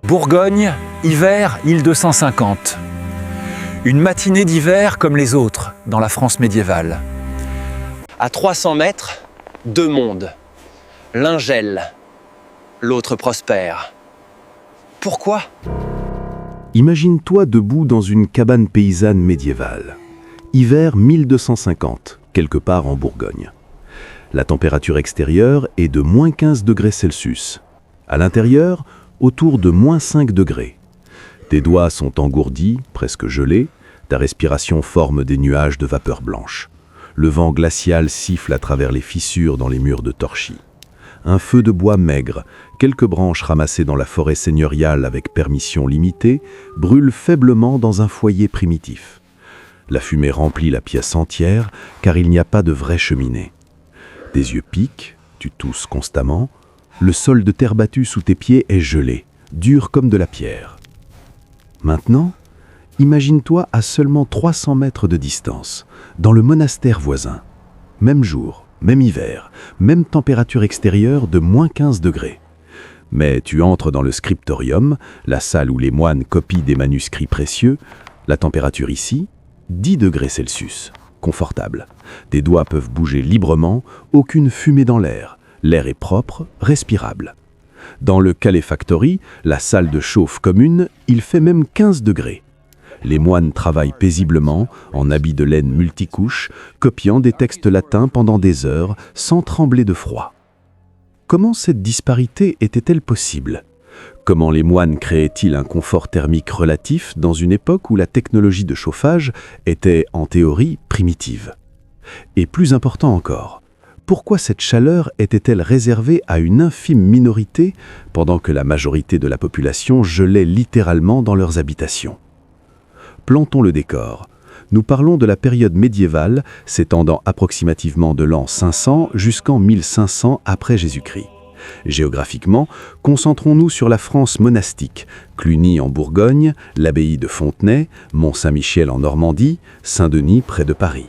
Bourgogne, hiver 1250. Une matinée d'hiver comme les autres dans la France médiévale. À 300 mètres, deux mondes. L'un gèle, l'autre prospère. Pourquoi ? Imagine-toi debout dans une cabane paysanne médiévale. Hiver 1250, quelque part en Bourgogne. La température extérieure est de moins 15 degrés Celsius. À l'intérieur, autour de moins 5 degrés. Tes doigts sont engourdis, presque gelés. Ta respiration forme des nuages de vapeur blanche. Le vent glacial siffle à travers les fissures dans les murs de torchis. Un feu de bois maigre, quelques branches ramassées dans la forêt seigneuriale avec permission limitée, brûlent faiblement dans un foyer primitif. La fumée remplit la pièce entière, car il n'y a pas de vraie cheminée. Tes yeux piquent, tu tousses constamment. Le sol de terre battue sous tes pieds est gelé, dur comme de la pierre. Maintenant, imagine-toi à seulement 300 mètres de distance, dans le monastère voisin. Même jour, même hiver, même température extérieure de moins 15 degrés. Mais tu entres dans le scriptorium, la salle où les moines copient des manuscrits précieux. La température ici, 10 degrés Celsius, confortable. Tes doigts peuvent bouger librement, aucune fumée dans l'air. L'air est propre, respirable. Dans le calefactory, la salle de chauffe commune, il fait même 15 degrés. Les moines travaillent paisiblement, en habits de laine multicouches, copiant des textes latins pendant des heures, sans trembler de froid. Comment cette disparité était-elle possible ? Comment les moines créaient-ils un confort thermique relatif dans une époque où la technologie de chauffage était, en théorie, primitive ? Et plus important encore, pourquoi cette chaleur était-elle réservée à une infime minorité pendant que la majorité de la population gelait littéralement dans leurs habitations ? Plantons le décor. Nous parlons de la période médiévale s'étendant approximativement de l'an 500 jusqu'en 1500 après Jésus-Christ. Géographiquement, concentrons-nous sur la France monastique, Cluny en Bourgogne, l'abbaye de Fontenay, Mont-Saint-Michel en Normandie, Saint-Denis près de Paris.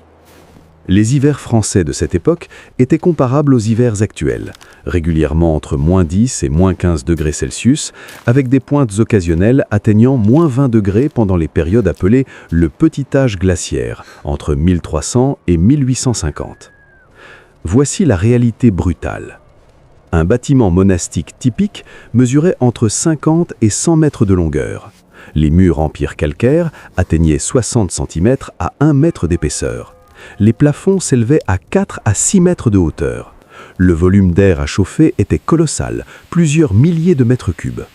Les hivers français de cette époque étaient comparables aux hivers actuels, régulièrement entre moins 10 et moins 15 degrés Celsius, avec des pointes occasionnelles atteignant moins 20 degrés pendant les périodes appelées le petit âge glaciaire, entre 1300 et 1850. Voici la réalité brutale. Un bâtiment monastique typique mesurait entre 50 et 100 mètres de longueur. Les murs en pierre calcaire atteignaient 60 cm à 1 mètre d'épaisseur. Les plafonds s'élevaient à 4 à 6 mètres de hauteur. Le volume d'air à chauffer était colossal, plusieurs milliers de mètres cubes.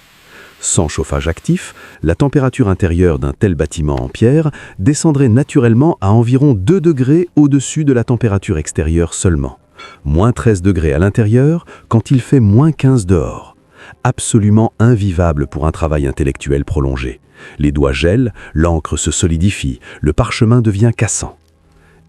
Sans chauffage actif, la température intérieure d'un tel bâtiment en pierre descendrait naturellement à environ 2 degrés au-dessus de la température extérieure seulement. Moins 13 degrés à l'intérieur quand il fait moins 15 dehors. Absolument invivable pour un travail intellectuel prolongé. Les doigts gèlent, l'encre se solidifie, le parchemin devient cassant.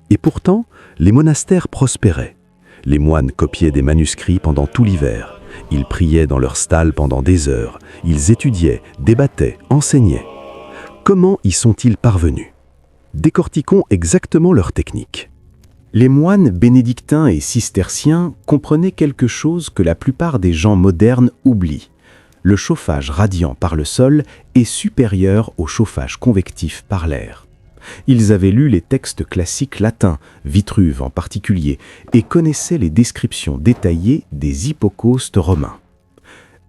Et pourtant, les monastères prospéraient. Les moines copiaient des manuscrits pendant tout l'hiver. Ils priaient dans leurs stalles pendant des heures. Ils étudiaient, débattaient, enseignaient. Comment y sont-ils parvenus ? Décortiquons exactement leur technique. Les moines bénédictins et cisterciens comprenaient quelque chose que la plupart des gens modernes oublient. Le chauffage radiant par le sol est supérieur au chauffage convectif par l'air. Ils avaient lu les textes classiques latins, Vitruve en particulier, et connaissaient les descriptions détaillées des hypocaustes romains.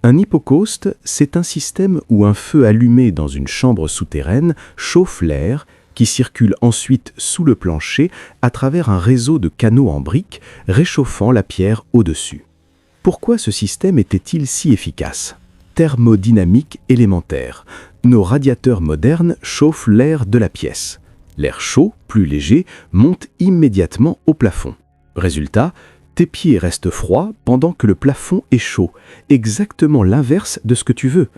Un hypocauste, c'est un système où un feu allumé dans une chambre souterraine chauffe l'air, qui circule ensuite sous le plancher à travers un réseau de canaux en briques, réchauffant la pierre au-dessus. Pourquoi ce système était-il si efficace ? Thermodynamique élémentaire. Nos radiateurs modernes chauffent l'air de la pièce. L'air chaud, plus léger, monte immédiatement au plafond. Résultat, tes pieds restent froids pendant que le plafond est chaud, exactement l'inverse de ce que tu veux.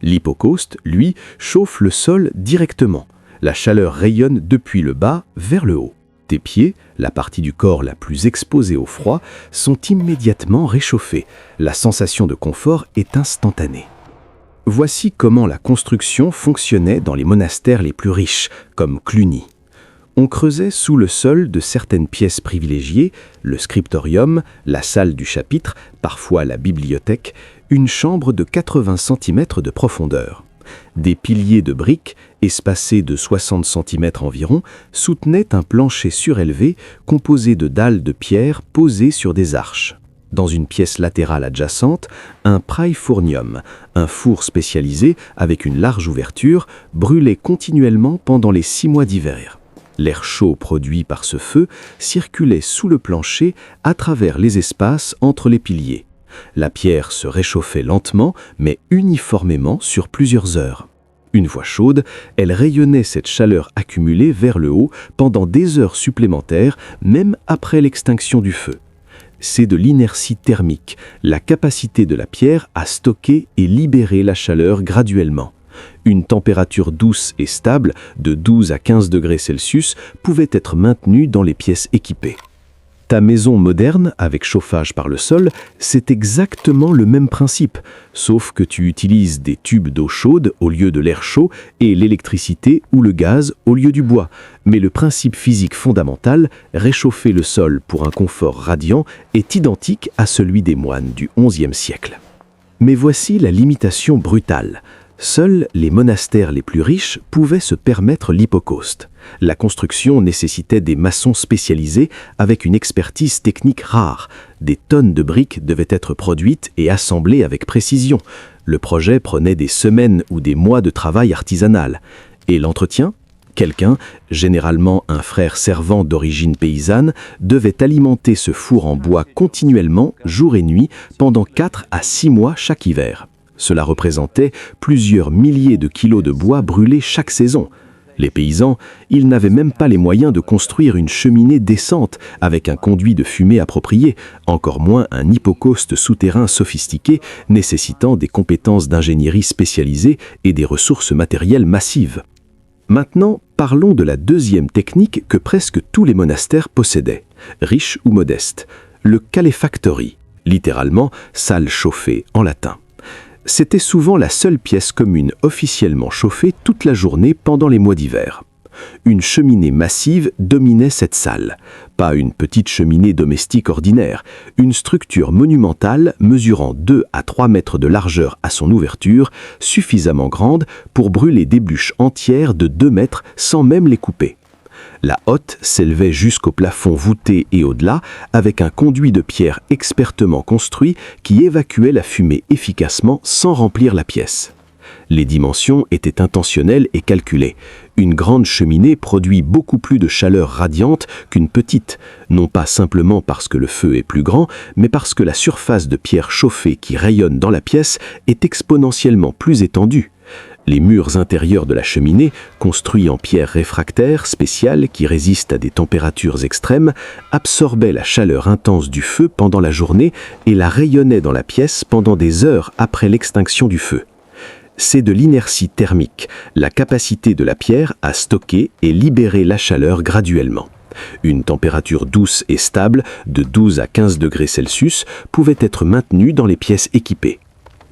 L'hypocauste, lui, chauffe le sol directement. La chaleur rayonne depuis le bas vers le haut. Tes pieds, la partie du corps la plus exposée au froid, sont immédiatement réchauffés. La sensation de confort est instantanée. Voici comment la construction fonctionnait dans les monastères les plus riches, comme Cluny. On creusait sous le sol de certaines pièces privilégiées, le scriptorium, la salle du chapitre, parfois la bibliothèque, une chambre de 80 cm de profondeur. Des piliers de briques, espacés de 60 cm environ, soutenaient un plancher surélevé composé de dalles de pierre posées sur des arches. Dans une pièce latérale adjacente, un praefornium, un four spécialisé avec une large ouverture, brûlait continuellement pendant les 6 mois d'hiver. L'air chaud produit par ce feu circulait sous le plancher à travers les espaces entre les piliers. La pierre se réchauffait lentement, mais uniformément sur plusieurs heures. Une fois chaude, elle rayonnait cette chaleur accumulée vers le haut pendant des heures supplémentaires, même après l'extinction du feu. C'est de l'inertie thermique, la capacité de la pierre à stocker et libérer la chaleur graduellement. Une température douce et stable, de 12 à 15 degrés Celsius, pouvait être maintenue dans les pièces équipées. Ta maison moderne, avec chauffage par le sol, c'est exactement le même principe, sauf que tu utilises des tubes d'eau chaude au lieu de l'air chaud et l'électricité ou le gaz au lieu du bois. Mais le principe physique fondamental, réchauffer le sol pour un confort radiant, est identique à celui des moines du XIe siècle. Mais voici la limitation brutale. Seuls les monastères les plus riches pouvaient se permettre l'hypocauste. La construction nécessitait des maçons spécialisés avec une expertise technique rare. Des tonnes de briques devaient être produites et assemblées avec précision. Le projet prenait des semaines ou des mois de travail artisanal. Et l'entretien ? Quelqu'un, généralement un frère servant d'origine paysanne, devait alimenter ce four en bois continuellement, jour et nuit, pendant 4 à 6 mois chaque hiver. Cela représentait plusieurs milliers de kilos de bois brûlés chaque saison. Les paysans, ils n'avaient même pas les moyens de construire une cheminée décente avec un conduit de fumée approprié, encore moins un hypocauste souterrain sophistiqué nécessitant des compétences d'ingénierie spécialisées et des ressources matérielles massives. Maintenant, parlons de la deuxième technique que presque tous les monastères possédaient, riches ou modestes, le calefactory, littéralement salle chauffée en latin. C'était souvent la seule pièce commune officiellement chauffée toute la journée pendant les mois d'hiver. Une cheminée massive dominait cette salle. Pas une petite cheminée domestique ordinaire, une structure monumentale mesurant 2 à 3 mètres de largeur à son ouverture, suffisamment grande pour brûler des bûches entières de 2 mètres sans même les couper. La hotte s'élevait jusqu'au plafond voûté et au-delà, avec un conduit de pierre expertement construit qui évacuait la fumée efficacement sans remplir la pièce. Les dimensions étaient intentionnelles et calculées. Une grande cheminée produit beaucoup plus de chaleur radiante qu'une petite, non pas simplement parce que le feu est plus grand, mais parce que la surface de pierre chauffée qui rayonne dans la pièce est exponentiellement plus étendue. Les murs intérieurs de la cheminée, construits en pierre réfractaire spéciale qui résiste à des températures extrêmes, absorbaient la chaleur intense du feu pendant la journée et la rayonnaient dans la pièce pendant des heures après l'extinction du feu. C'est de l'inertie thermique, la capacité de la pierre à stocker et libérer la chaleur graduellement. Une température douce et stable, de 12 à 15 degrés Celsius, pouvait être maintenue dans les pièces équipées.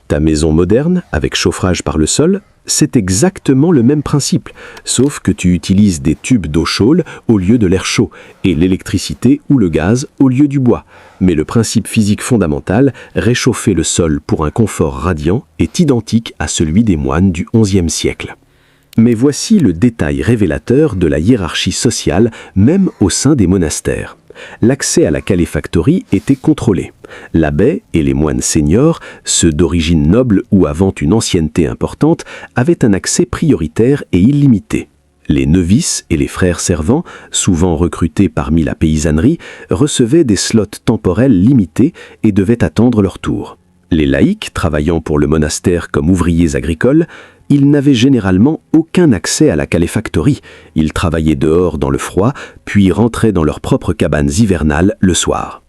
Ta maison moderne, avec chauffage par le sol, c'est exactement le même principe, sauf que tu utilises des tubes d'eau chaude au lieu de l'air chaud et l'électricité ou le gaz au lieu du bois. Mais le principe physique fondamental, réchauffer le sol pour un confort radiant, est identique à celui des moines du XIe siècle. Mais voici le détail révélateur de la hiérarchie sociale, même au sein des monastères. L'accès à la calefactory était contrôlé. L'abbé et les moines seniors, ceux d'origine noble ou avant une ancienneté importante, avaient un accès prioritaire et illimité. Les novices et les frères servants, souvent recrutés parmi la paysannerie, recevaient des slots temporels limités et devaient attendre leur tour. Les laïcs, travaillant pour le monastère comme ouvriers agricoles, ils n'avaient généralement aucun accès à la calefactory. Ils travaillaient dehors dans le froid, puis rentraient dans leurs propres cabanes hivernales le soir.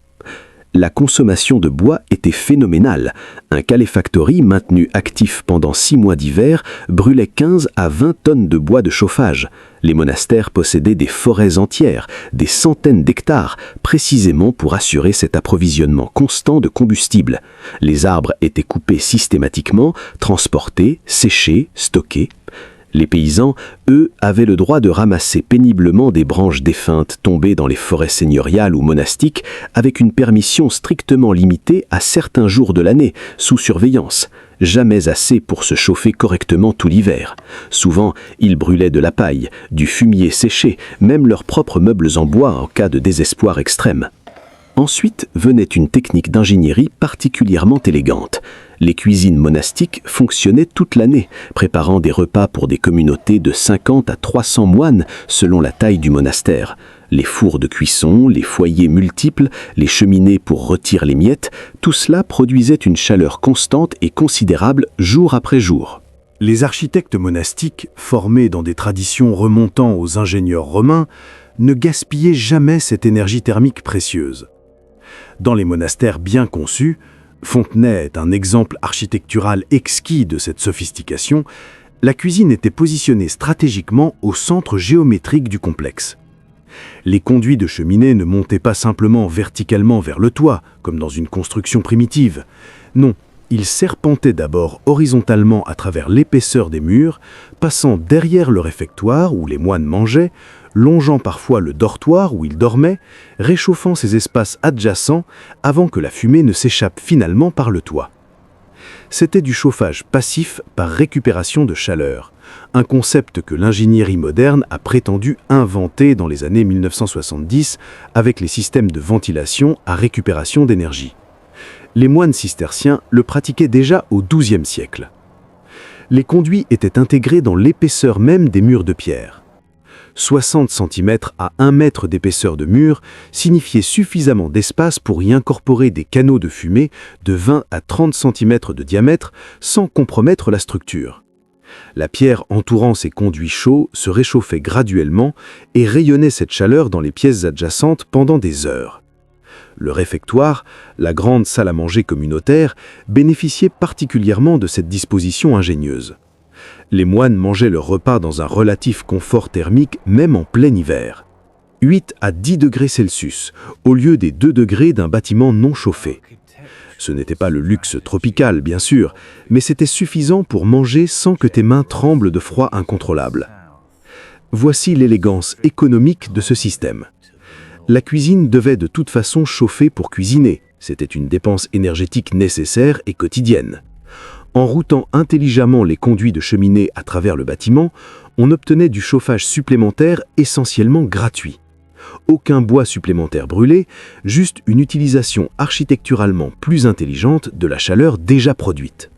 La consommation de bois était phénoménale. Un calefactory maintenu actif pendant 6 mois d'hiver brûlait 15 à 20 tonnes de bois de chauffage. Les monastères possédaient des forêts entières, des centaines d'hectares, précisément pour assurer cet approvisionnement constant de combustible. Les arbres étaient coupés systématiquement, transportés, séchés, stockés. Les paysans, eux, avaient le droit de ramasser péniblement des branches défuntes tombées dans les forêts seigneuriales ou monastiques avec une permission strictement limitée à certains jours de l'année, sous surveillance. Jamais assez pour se chauffer correctement tout l'hiver. Souvent, ils brûlaient de la paille, du fumier séché, même leurs propres meubles en bois en cas de désespoir extrême. Ensuite venait une technique d'ingénierie particulièrement élégante. Les cuisines monastiques fonctionnaient toute l'année, préparant des repas pour des communautés de 50 à 300 moines selon la taille du monastère. Les fours de cuisson, les foyers multiples, les cheminées pour retirer les miettes, tout cela produisait une chaleur constante et considérable jour après jour. Les architectes monastiques, formés dans des traditions remontant aux ingénieurs romains, ne gaspillaient jamais cette énergie thermique précieuse. Dans les monastères bien conçus, Fontenay est un exemple architectural exquis de cette sophistication, la cuisine était positionnée stratégiquement au centre géométrique du complexe. Les conduits de cheminée ne montaient pas simplement verticalement vers le toit, comme dans une construction primitive. Non, ils serpentaient d'abord horizontalement à travers l'épaisseur des murs, passant derrière le réfectoire où les moines mangeaient, longeant parfois le dortoir où ils dormaient, réchauffant ces espaces adjacents avant que la fumée ne s'échappe finalement par le toit. C'était du chauffage passif par récupération de chaleur, un concept que l'ingénierie moderne a prétendu inventer dans les années 1970 avec les systèmes de ventilation à récupération d'énergie. Les moines cisterciens le pratiquaient déjà au XIIe siècle. Les conduits étaient intégrés dans l'épaisseur même des murs de pierre. 60 cm à 1 mètre d'épaisseur de mur signifiait suffisamment d'espace pour y incorporer des canaux de fumée de 20 à 30 cm de diamètre sans compromettre la structure. La pierre entourant ces conduits chauds se réchauffait graduellement et rayonnait cette chaleur dans les pièces adjacentes pendant des heures. Le réfectoire, la grande salle à manger communautaire, bénéficiait particulièrement de cette disposition ingénieuse. Les moines mangeaient leur repas dans un relatif confort thermique même en plein hiver. 8 à 10 degrés Celsius, au lieu des 2 degrés d'un bâtiment non chauffé. Ce n'était pas le luxe tropical, bien sûr, mais c'était suffisant pour manger sans que tes mains tremblent de froid incontrôlable. Voici l'élégance économique de ce système. La cuisine devait de toute façon chauffer pour cuisiner. C'était une dépense énergétique nécessaire et quotidienne. En routant intelligemment les conduits de cheminée à travers le bâtiment, on obtenait du chauffage supplémentaire essentiellement gratuit. Aucun bois supplémentaire brûlé, juste une utilisation architecturalement plus intelligente de la chaleur déjà produite.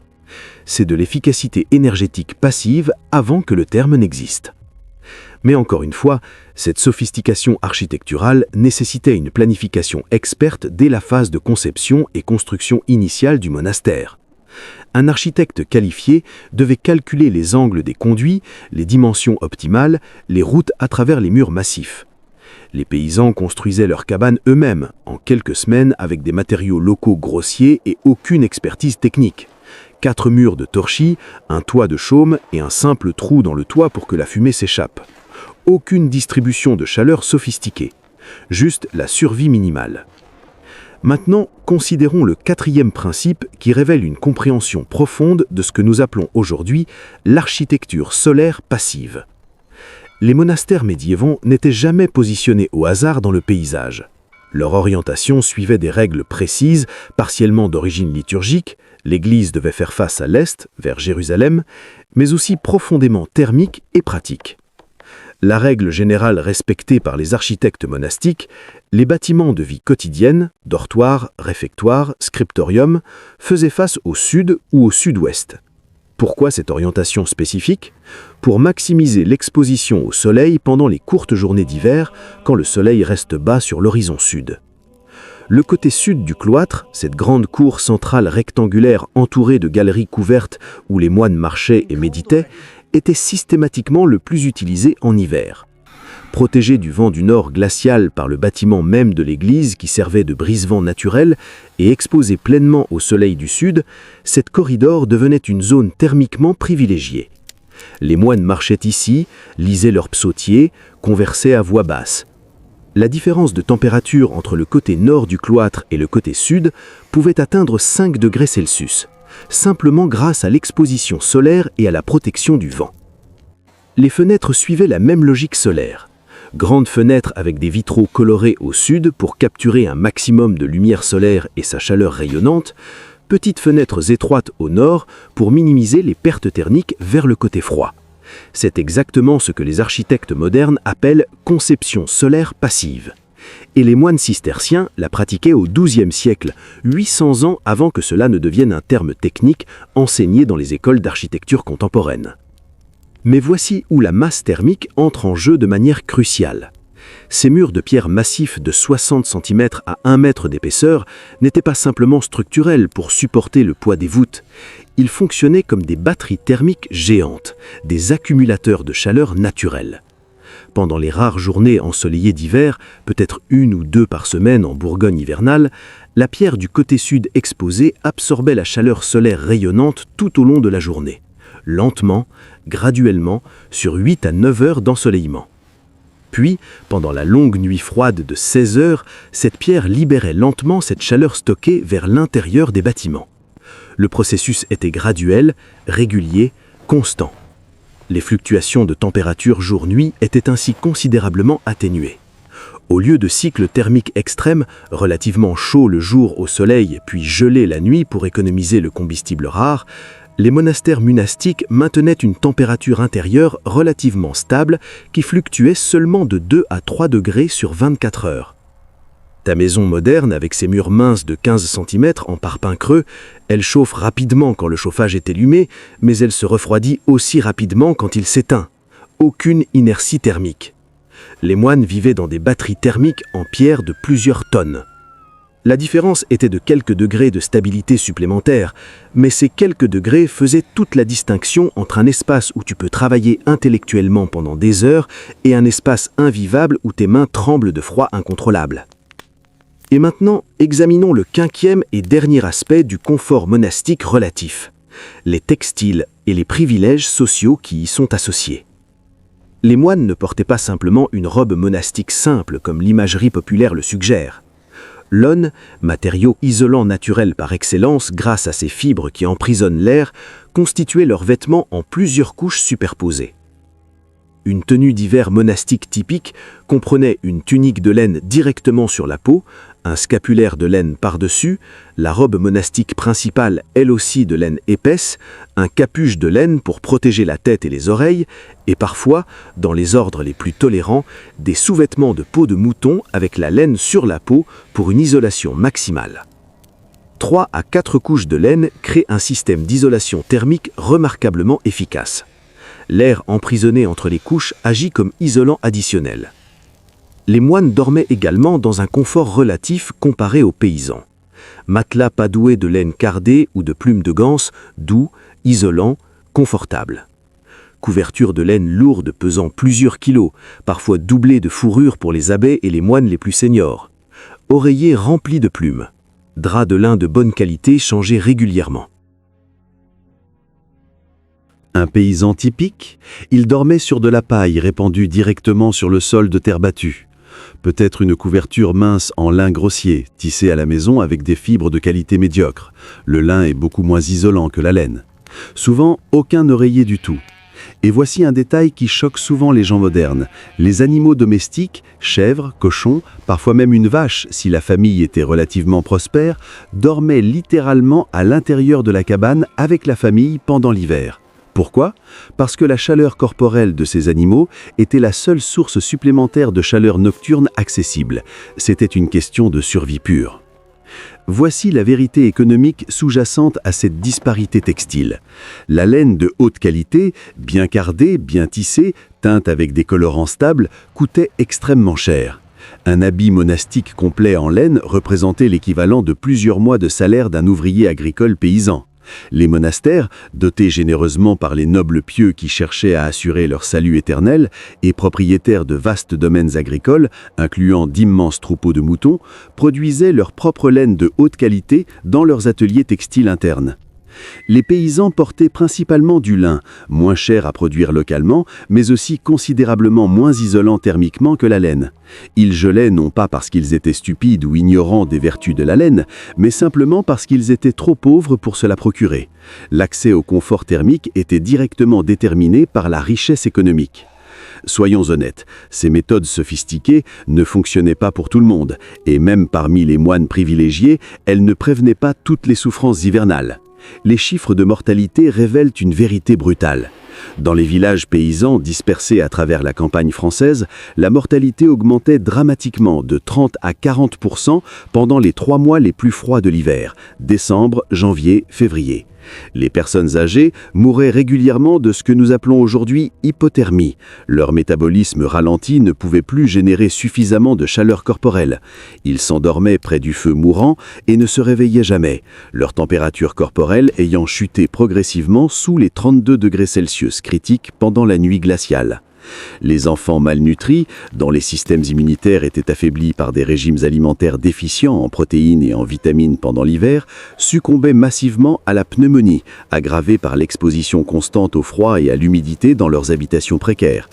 C'est de l'efficacité énergétique passive avant que le terme n'existe. Mais encore une fois, cette sophistication architecturale nécessitait une planification experte dès la phase de conception et construction initiale du monastère. Un architecte qualifié devait calculer les angles des conduits, les dimensions optimales, les routes à travers les murs massifs. Les paysans construisaient leurs cabanes eux-mêmes, en quelques semaines avec des matériaux locaux grossiers et aucune expertise technique. 4 murs de torchis, un toit de chaume et un simple trou dans le toit pour que la fumée s'échappe. Aucune distribution de chaleur sophistiquée, juste la survie minimale. Maintenant, considérons le 4e principe qui révèle une compréhension profonde de ce que nous appelons aujourd'hui l'architecture solaire passive. Les monastères médiévaux n'étaient jamais positionnés au hasard dans le paysage. Leur orientation suivait des règles précises, partiellement d'origine liturgique, l'église devait faire face à l'est, vers Jérusalem, mais aussi profondément thermique et pratique. La règle générale respectée par les architectes monastiques, les bâtiments de vie quotidienne, dortoirs, réfectoires, scriptorium, faisaient face au sud ou au sud-ouest. Pourquoi cette orientation spécifique ? Pour maximiser l'exposition au soleil pendant les courtes journées d'hiver, quand le soleil reste bas sur l'horizon sud. Le côté sud du cloître, cette grande cour centrale rectangulaire entourée de galeries couvertes où les moines marchaient et méditaient, était systématiquement le plus utilisé en hiver. Protégé du vent du nord glacial par le bâtiment même de l'église qui servait de brise-vent naturel et exposé pleinement au soleil du sud, cette corridor devenait une zone thermiquement privilégiée. Les moines marchaient ici, lisaient leurs psautiers, conversaient à voix basse. La différence de température entre le côté nord du cloître et le côté sud pouvait atteindre 5 degrés Celsius, simplement grâce à l'exposition solaire et à la protection du vent. Les fenêtres suivaient la même logique solaire. Grandes fenêtres avec des vitraux colorés au sud pour capturer un maximum de lumière solaire et sa chaleur rayonnante, petites fenêtres étroites au nord pour minimiser les pertes thermiques vers le côté froid. C'est exactement ce que les architectes modernes appellent conception solaire passive. Et les moines cisterciens la pratiquaient au XIIe siècle, 800 ans avant que cela ne devienne un terme technique enseigné dans les écoles d'architecture contemporaine. Mais voici où la masse thermique entre en jeu de manière cruciale. Ces murs de pierre massifs de 60 cm à 1 mètre d'épaisseur n'étaient pas simplement structurels pour supporter le poids des voûtes. Ils fonctionnaient comme des batteries thermiques géantes, des accumulateurs de chaleur naturelle. Pendant les rares journées ensoleillées d'hiver, peut-être 1 ou 2 par semaine en Bourgogne hivernale, la pierre du côté sud exposée absorbait la chaleur solaire rayonnante tout au long de la journée, lentement, graduellement, sur 8 à 9 heures d'ensoleillement. Puis, pendant la longue nuit froide de 16 heures, cette pierre libérait lentement cette chaleur stockée vers l'intérieur des bâtiments. Le processus était graduel, régulier, constant. Les fluctuations de température jour-nuit étaient ainsi considérablement atténuées. Au lieu de cycles thermiques extrêmes, relativement chauds le jour au soleil puis gelés la nuit pour économiser le combustible rare, les monastères monastiques maintenaient une température intérieure relativement stable qui fluctuait seulement de 2 à 3 degrés sur 24 heures. Ta maison moderne, avec ses murs minces de 15 cm en parpaing creux, elle chauffe rapidement quand le chauffage est allumé, mais elle se refroidit aussi rapidement quand il s'éteint. Aucune inertie thermique. Les moines vivaient dans des batteries thermiques en pierre de plusieurs tonnes. La différence était de quelques degrés de stabilité supplémentaires, mais ces quelques degrés faisaient toute la distinction entre un espace où tu peux travailler intellectuellement pendant des heures et un espace invivable où tes mains tremblent de froid incontrôlable. Et maintenant, examinons le 5e et dernier aspect du confort monastique relatif, les textiles et les privilèges sociaux qui y sont associés. Les moines ne portaient pas simplement une robe monastique simple comme l'imagerie populaire le suggère. L'aune, matériau isolant naturel par excellence grâce à ses fibres qui emprisonnent l'air, constituait leurs vêtements en plusieurs couches superposées. Une tenue d'hiver monastique typique comprenait une tunique de laine directement sur la peau, un scapulaire de laine par-dessus, la robe monastique principale, elle aussi de laine épaisse, un capuche de laine pour protéger la tête et les oreilles, et parfois, dans les ordres les plus tolérants, des sous-vêtements de peau de mouton avec la laine sur la peau pour une isolation maximale. 3 à 4 couches de laine créent un système d'isolation thermique remarquablement efficace. L'air emprisonné entre les couches agit comme isolant additionnel. Les moines dormaient également dans un confort relatif comparé aux paysans. Matelas padoués de laine cardée ou de plumes de ganse, doux, isolants, confortables. Couverture de laine lourde pesant plusieurs kilos, parfois doublée de fourrure pour les abbés et les moines les plus seniors. Oreillers remplis de plumes. Draps de lin de bonne qualité changés régulièrement. Un paysan typique, il dormait sur de la paille répandue directement sur le sol de terre battue. Peut-être une couverture mince en lin grossier, tissée à la maison avec des fibres de qualité médiocre. Le lin est beaucoup moins isolant que la laine. Souvent, aucun oreiller du tout. Et voici un détail qui choque souvent les gens modernes. Les animaux domestiques, chèvres, cochons, parfois même une vache, si la famille était relativement prospère, dormaient littéralement à l'intérieur de la cabane avec la famille pendant l'hiver. Pourquoi ? Parce que la chaleur corporelle de ces animaux était la seule source supplémentaire de chaleur nocturne accessible. C'était une question de survie pure. Voici la vérité économique sous-jacente à cette disparité textile. La laine de haute qualité, bien cardée, bien tissée, teinte avec des colorants stables, coûtait extrêmement cher. Un habit monastique complet en laine représentait l'équivalent de plusieurs mois de salaire d'un ouvrier agricole paysan. Les monastères, dotés généreusement par les nobles pieux qui cherchaient à assurer leur salut éternel et propriétaires de vastes domaines agricoles, incluant d'immenses troupeaux de moutons, produisaient leur propre laine de haute qualité dans leurs ateliers textiles internes. Les paysans portaient principalement du lin, moins cher à produire localement, mais aussi considérablement moins isolant thermiquement que la laine. Ils gelaient non pas parce qu'ils étaient stupides ou ignorants des vertus de la laine, mais simplement parce qu'ils étaient trop pauvres pour se la procurer. L'accès au confort thermique était directement déterminé par la richesse économique. Soyons honnêtes, ces méthodes sophistiquées ne fonctionnaient pas pour tout le monde, et même parmi les moines privilégiés, elles ne prévenaient pas toutes les souffrances hivernales. Les chiffres de mortalité révèlent une vérité brutale. Dans les villages paysans dispersés à travers la campagne française, la mortalité augmentait dramatiquement de 30 à 40% pendant les 3 mois les plus froids de l'hiver, décembre, janvier, février. Les personnes âgées mouraient régulièrement de ce que nous appelons aujourd'hui hypothermie. Leur métabolisme ralenti ne pouvait plus générer suffisamment de chaleur corporelle. Ils s'endormaient près du feu mourant et ne se réveillaient jamais, leur température corporelle ayant chuté progressivement sous les 32 degrés Celsius critiques pendant la nuit glaciale. Les enfants malnutris, dont les systèmes immunitaires étaient affaiblis par des régimes alimentaires déficients en protéines et en vitamines pendant l'hiver, succombaient massivement à la pneumonie, aggravée par l'exposition constante au froid et à l'humidité dans leurs habitations précaires.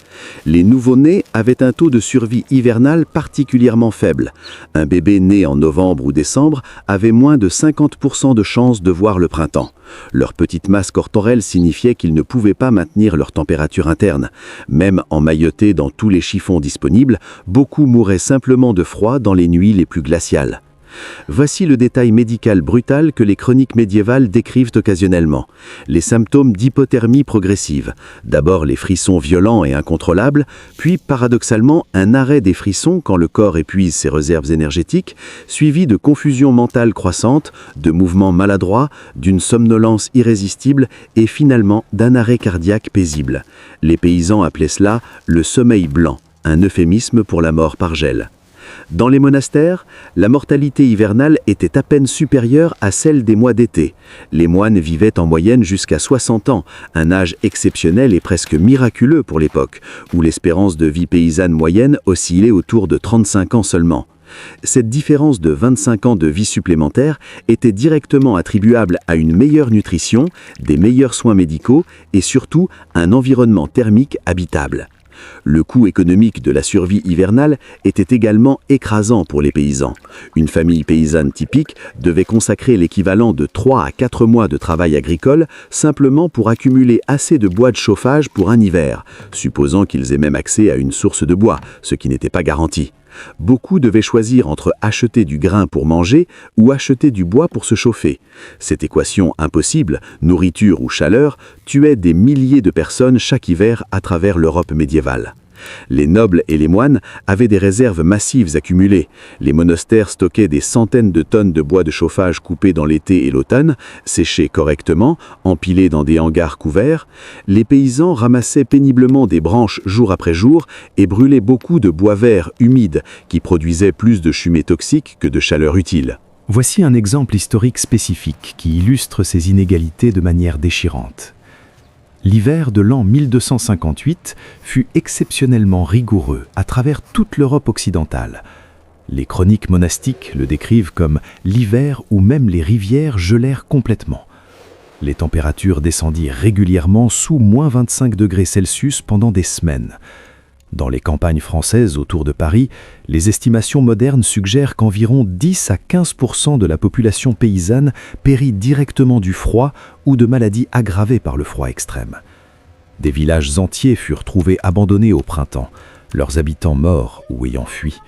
Les nouveau-nés avaient un taux de survie hivernale particulièrement faible. Un bébé né en novembre ou décembre avait moins de 50% de chances de voir le printemps. Leur petite masse corporelle signifiait qu'ils ne pouvaient pas maintenir leur température interne. Même emmaillotés dans tous les chiffons disponibles, beaucoup mouraient simplement de froid dans les nuits les plus glaciales. Voici le détail médical brutal que les chroniques médiévales décrivent occasionnellement. Les symptômes d'hypothermie progressive. D'abord les frissons violents et incontrôlables, puis paradoxalement un arrêt des frissons quand le corps épuise ses réserves énergétiques, suivi de confusion mentale croissante, de mouvements maladroits, d'une somnolence irrésistible et finalement d'un arrêt cardiaque paisible. Les paysans appelaient cela le sommeil blanc, un euphémisme pour la mort par gel. Dans les monastères, la mortalité hivernale était à peine supérieure à celle des mois d'été. Les moines vivaient en moyenne jusqu'à 60 ans, un âge exceptionnel et presque miraculeux pour l'époque, où l'espérance de vie paysanne moyenne oscillait autour de 35 ans seulement. Cette différence de 25 ans de vie supplémentaire était directement attribuable à une meilleure nutrition, des meilleurs soins médicaux et surtout un environnement thermique habitable. Le coût économique de la survie hivernale était également écrasant pour les paysans. Une famille paysanne typique devait consacrer l'équivalent de 3 à 4 mois de travail agricole simplement pour accumuler assez de bois de chauffage pour un hiver, supposant qu'ils aient même accès à une source de bois, ce qui n'était pas garanti. Beaucoup devaient choisir entre acheter du grain pour manger ou acheter du bois pour se chauffer. Cette équation impossible, nourriture ou chaleur, tuait des milliers de personnes chaque hiver à travers l'Europe médiévale. Les nobles et les moines avaient des réserves massives accumulées. Les monastères stockaient des centaines de tonnes de bois de chauffage coupés dans l'été et l'automne, séchés correctement, empilés dans des hangars couverts. Les paysans ramassaient péniblement des branches jour après jour et brûlaient beaucoup de bois vert humide qui produisait plus de fumée toxique que de chaleur utile. Voici un exemple historique spécifique qui illustre ces inégalités de manière déchirante. L'hiver de l'an 1258 fut exceptionnellement rigoureux à travers toute l'Europe occidentale. Les chroniques monastiques le décrivent comme l'hiver où même les rivières gelèrent complètement. Les températures descendirent régulièrement sous moins 25 degrés Celsius pendant des semaines. Dans les campagnes françaises autour de Paris, les estimations modernes suggèrent qu'environ 10 à 15% de la population paysanne périt directement du froid ou de maladies aggravées par le froid extrême. Des villages entiers furent trouvés abandonnés au printemps, leurs habitants morts ou ayant fui.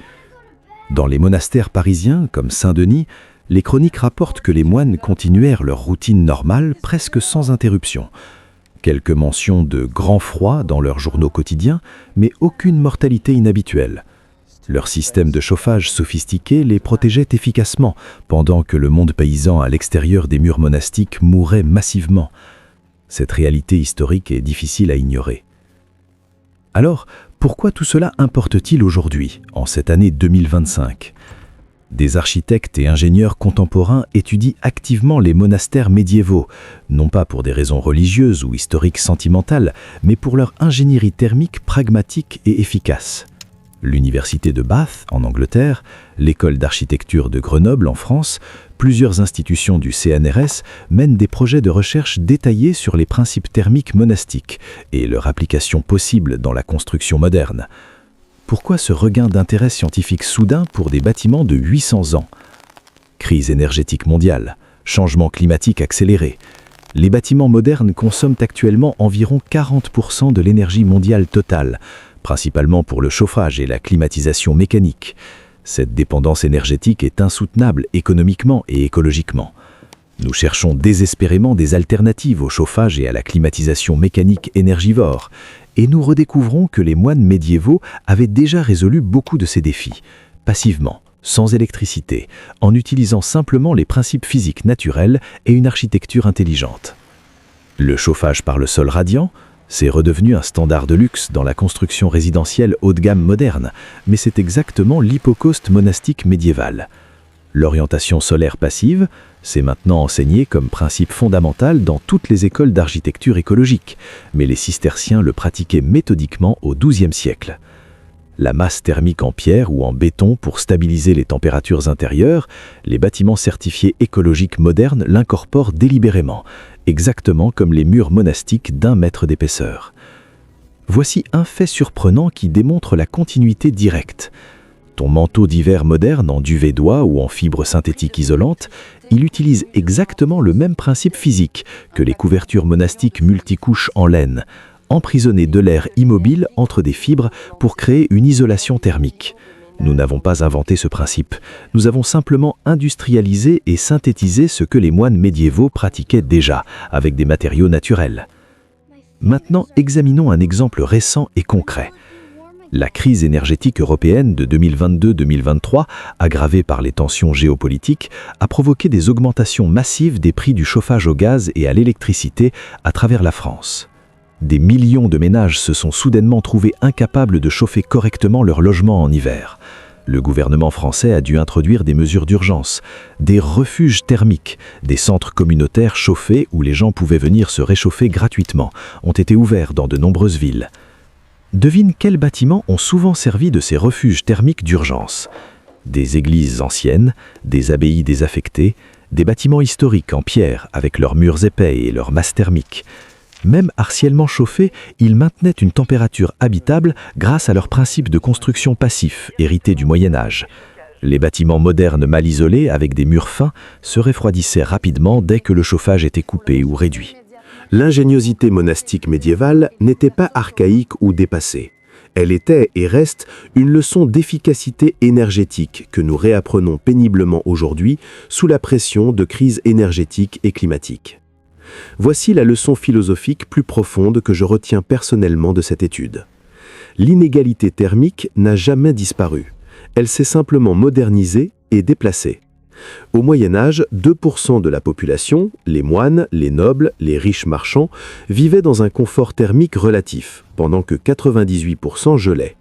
Dans les monastères parisiens, comme Saint-Denis, les chroniques rapportent que les moines continuèrent leur routine normale presque sans interruption. Quelques mentions de grand froid dans leurs journaux quotidiens, mais aucune mortalité inhabituelle. Leur système de chauffage sophistiqué les protégeait efficacement, pendant que le monde paysan à l'extérieur des murs monastiques mourait massivement. Cette réalité historique est difficile à ignorer. Alors, pourquoi tout cela importe-t-il aujourd'hui, en cette année 2025 ? Des architectes et ingénieurs contemporains étudient activement les monastères médiévaux, non pas pour des raisons religieuses ou historiques sentimentales, mais pour leur ingénierie thermique pragmatique et efficace. L'université de Bath, en Angleterre, l'école d'architecture de Grenoble, en France, plusieurs institutions du CNRS mènent des projets de recherche détaillés sur les principes thermiques monastiques et leur application possible dans la construction moderne. Pourquoi ce regain d'intérêt scientifique soudain pour des bâtiments de 800 ans ? Crise énergétique mondiale, changement climatique accéléré. Les bâtiments modernes consomment actuellement environ 40% de l'énergie mondiale totale, principalement pour le chauffage et la climatisation mécanique. Cette dépendance énergétique est insoutenable économiquement et écologiquement. Nous cherchons désespérément des alternatives au chauffage et à la climatisation mécanique énergivore, et nous redécouvrons que les moines médiévaux avaient déjà résolu beaucoup de ces défis, passivement, sans électricité, en utilisant simplement les principes physiques naturels et une architecture intelligente. Le chauffage par le sol radiant, c'est redevenu un standard de luxe dans la construction résidentielle haut de gamme moderne, mais c'est exactement l'hypocauste monastique médiéval. L'orientation solaire passive, c'est maintenant enseigné comme principe fondamental dans toutes les écoles d'architecture écologique, mais les cisterciens le pratiquaient méthodiquement au XIIe siècle. La masse thermique en pierre ou en béton pour stabiliser les températures intérieures, les bâtiments certifiés écologiques modernes l'incorporent délibérément, exactement comme les murs monastiques d'1 mètre d'épaisseur. Voici un fait surprenant qui démontre la continuité directe. Ton manteau d'hiver moderne en duvet d'oie ou en fibre synthétique isolante, il utilise exactement le même principe physique que les couvertures monastiques multicouches en laine, emprisonner de l'air immobile entre des fibres pour créer une isolation thermique. Nous n'avons pas inventé ce principe, nous avons simplement industrialisé et synthétisé ce que les moines médiévaux pratiquaient déjà, avec des matériaux naturels. Maintenant, examinons un exemple récent et concret. La crise énergétique européenne de 2022-2023, aggravée par les tensions géopolitiques, a provoqué des augmentations massives des prix du chauffage au gaz et à l'électricité à travers la France. Des millions de ménages se sont soudainement trouvés incapables de chauffer correctement leur logement en hiver. Le gouvernement français a dû introduire des mesures d'urgence, des refuges thermiques, des centres communautaires chauffés où les gens pouvaient venir se réchauffer gratuitement, ont été ouverts dans de nombreuses villes. Devine quels bâtiments ont souvent servi de ces refuges thermiques d'urgence. Des églises anciennes, des abbayes désaffectées, des bâtiments historiques en pierre avec leurs murs épais et leurs masses thermiques. Même partiellement chauffés, ils maintenaient une température habitable grâce à leur principe de construction passif, hérité du Moyen-Âge. Les bâtiments modernes mal isolés, avec des murs fins, se refroidissaient rapidement dès que le chauffage était coupé ou réduit. L'ingéniosité monastique médiévale n'était pas archaïque ou dépassée. Elle était et reste une leçon d'efficacité énergétique que nous réapprenons péniblement aujourd'hui sous la pression de crises énergétiques et climatiques. Voici la leçon philosophique plus profonde que je retiens personnellement de cette étude. L'inégalité thermique n'a jamais disparu. Elle s'est simplement modernisée et déplacée. Au Moyen-Âge, 2% de la population, les moines, les nobles, les riches marchands, vivaient dans un confort thermique relatif, pendant que 98% gelaient.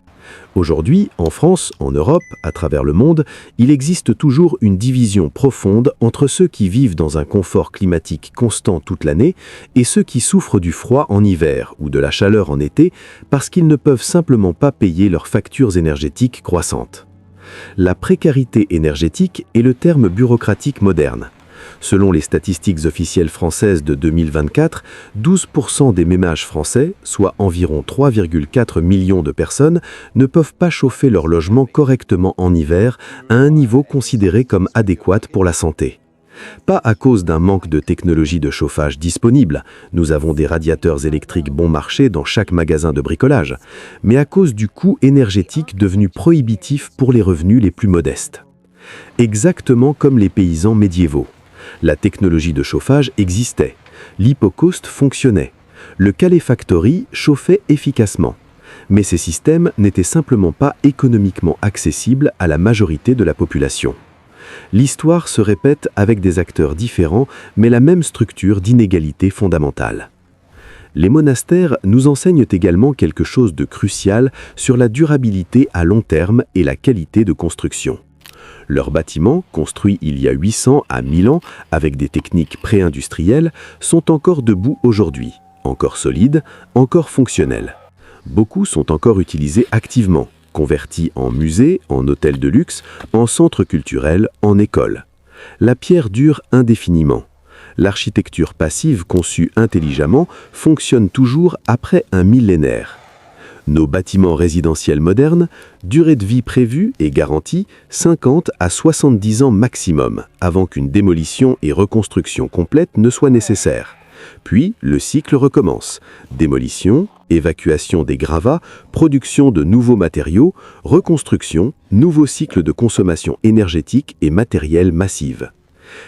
Aujourd'hui, en France, en Europe, à travers le monde, il existe toujours une division profonde entre ceux qui vivent dans un confort climatique constant toute l'année et ceux qui souffrent du froid en hiver ou de la chaleur en été parce qu'ils ne peuvent simplement pas payer leurs factures énergétiques croissantes. La précarité énergétique est le terme bureaucratique moderne. Selon les statistiques officielles françaises de 2024, 12% des ménages français, soit environ 3,4 millions de personnes, ne peuvent pas chauffer leur logement correctement en hiver à un niveau considéré comme adéquat pour la santé. Pas à cause d'un manque de technologie de chauffage disponible, nous avons des radiateurs électriques bon marché dans chaque magasin de bricolage, mais à cause du coût énergétique devenu prohibitif pour les revenus les plus modestes. Exactement comme les paysans médiévaux. La technologie de chauffage existait, l'hypocauste fonctionnait, le calefactory chauffait efficacement, mais ces systèmes n'étaient simplement pas économiquement accessibles à la majorité de la population. L'histoire se répète avec des acteurs différents, mais la même structure d'inégalité fondamentale. Les monastères nous enseignent également quelque chose de crucial sur la durabilité à long terme et la qualité de construction. Leurs bâtiments, construits il y a 800 à 1000 ans avec des techniques pré-industrielles, sont encore debout aujourd'hui, encore solides, encore fonctionnels. Beaucoup sont encore utilisés activement, convertis en musées, en hôtels de luxe, en centres culturels, en écoles. La pierre dure indéfiniment. L'architecture passive conçue intelligemment fonctionne toujours après un millénaire. Nos bâtiments résidentiels modernes, durée de vie prévue et garantie 50 à 70 ans maximum, avant qu'une démolition et reconstruction complète ne soient nécessaires. Puis, le cycle recommence. Démolition, évacuation des gravats, production de nouveaux matériaux, reconstruction, nouveau cycle de consommation énergétique et matérielle massive.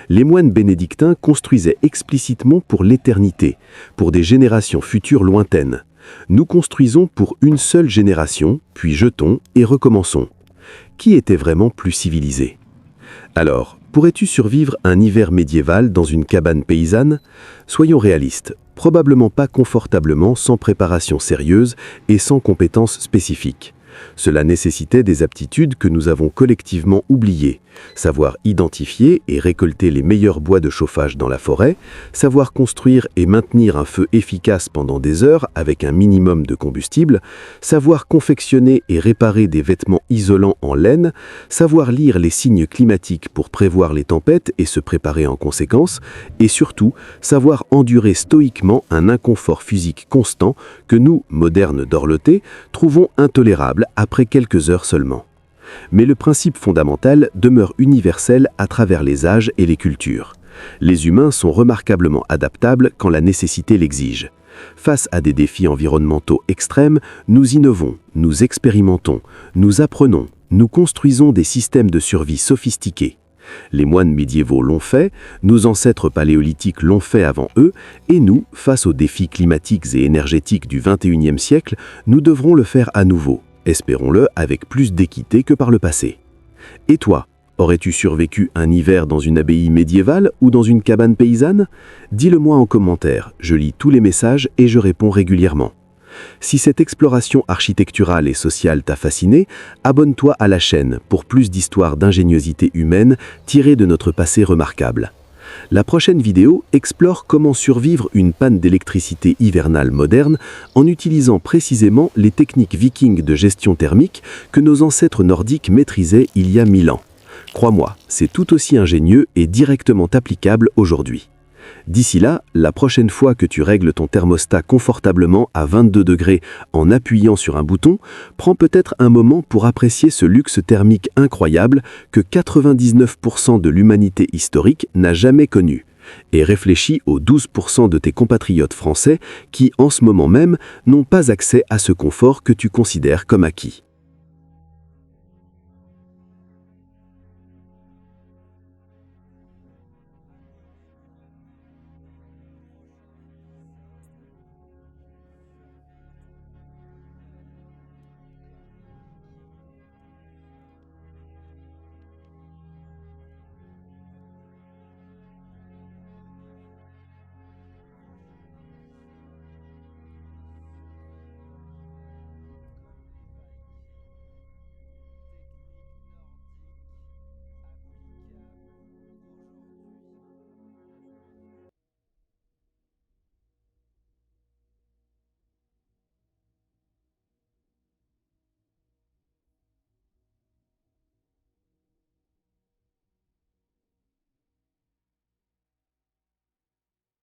Les moines bénédictins construisaient explicitement pour l'éternité, pour des générations futures lointaines. Nous construisons pour une seule génération, puis jetons et recommençons. Qui était vraiment plus civilisé ? Alors, pourrais-tu survivre un hiver médiéval dans une cabane paysanne ? Soyons réalistes, probablement pas confortablement, sans préparation sérieuse et sans compétences spécifiques. Cela nécessitait des aptitudes que nous avons collectivement oubliées. Savoir identifier et récolter les meilleurs bois de chauffage dans la forêt, savoir construire et maintenir un feu efficace pendant des heures avec un minimum de combustible, savoir confectionner et réparer des vêtements isolants en laine, savoir lire les signes climatiques pour prévoir les tempêtes et se préparer en conséquence, et surtout, savoir endurer stoïquement un inconfort physique constant que nous, modernes dorlotés, trouvons intolérable après quelques heures seulement. Mais le principe fondamental demeure universel à travers les âges et les cultures. Les humains sont remarquablement adaptables quand la nécessité l'exige. Face à des défis environnementaux extrêmes, nous innovons, nous expérimentons, nous apprenons, nous construisons des systèmes de survie sophistiqués. Les moines médiévaux l'ont fait, nos ancêtres paléolithiques l'ont fait avant eux, et nous, face aux défis climatiques et énergétiques du XXIe siècle, nous devrons le faire à nouveau. Espérons-le avec plus d'équité que par le passé. Et toi, aurais-tu survécu un hiver dans une abbaye médiévale ou dans une cabane paysanne ? Dis-le-moi en commentaire, je lis tous les messages et je réponds régulièrement. Si cette exploration architecturale et sociale t'a fasciné, abonne-toi à la chaîne pour plus d'histoires d'ingéniosité humaine tirées de notre passé remarquable. La prochaine vidéo explore comment survivre une panne d'électricité hivernale moderne en utilisant précisément les techniques vikings de gestion thermique que nos ancêtres nordiques maîtrisaient il y a 1000 ans. Crois-moi, c'est tout aussi ingénieux et directement applicable aujourd'hui. D'ici là, la prochaine fois que tu règles ton thermostat confortablement à 22 degrés en appuyant sur un bouton, prends peut-être un moment pour apprécier ce luxe thermique incroyable que 99% de l'humanité historique n'a jamais connu. Et réfléchis aux 12% de tes compatriotes français qui, en ce moment même, n'ont pas accès à ce confort que tu considères comme acquis.